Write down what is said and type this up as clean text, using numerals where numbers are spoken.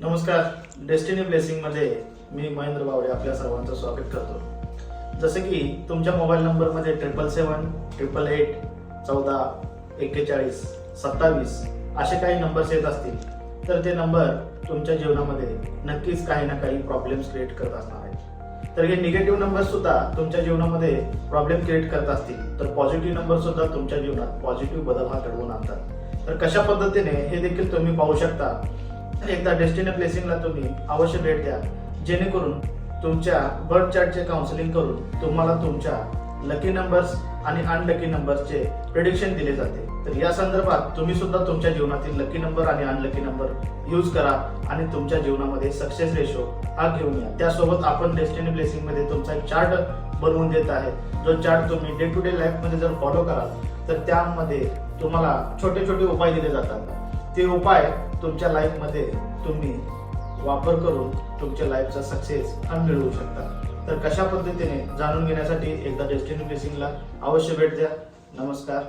नमस्कार. Destiny blessing मध्ये मी महेंद्र बावडे आपल्या सर्वांचं स्वागत करतो. जसे की तुमच्या मोबाईल नंबर मध्ये 777-888-14-41-27 असे काही नंबर्स येत असतील तर ते नंबर तुमच्या जीवनामध्ये नक्कीच काही ना काही प्रॉब्लेम्स क्रिएट करत असणार आहेत. तर हे निगेटिव्ह नंबर सुद्धा तुमच्या जीवनामध्ये प्रॉब्लेम क्रिएट करत असतील तर पॉझिटिव्ह नंबर सुद्धा तुमच्या जीवनात पॉझिटिव्ह बदल हा घडवून आणतात. तर कशा पद्धतीने हे देखील तुम्ही पाहू शकता. एकदा डेस्टिनी ब्लेसिंगला तुम्ही अवश्य भेट द्या, जेणेकरून तुमच्या बर्थ चार्टचे काउन्सिलिंग करून तुम्हाला तुमच्या लकी नंबर्स आणि अनलकी नंबर्सचे प्रेडिक्शन दिले जाते. तर या संदर्भात तुम्ही सुद्धा तुमच्या जीवनातील लकी नंबर आणि अनलकी नंबर यूज करा आणि तुमच्या जीवनामध्ये सक्सेस रेशो हा घेऊन या. त्यासोबत आपण डेस्टिनी ब्लेसिंग मध्ये तुमचा एक चार्ट बनवून देत आहे. जो चार्ट तुम्ही डे टू डे लाईफ मध्ये जर फॉलो कराल तर त्यामध्ये तुम्हाला छोटे छोटे उपाय दिले जातात. ते उपाय तुमच्या लाईफ मध्ये तुम्ही वापर करून तुमच्या लाईफचा सक्सेस हा मिळवू शकता. तर कशा पद्धतीने जाणून घेण्यासाठी एकदा डेस्टिनी ब्लेसिंगला अवश्य भेट द्या. नमस्कार.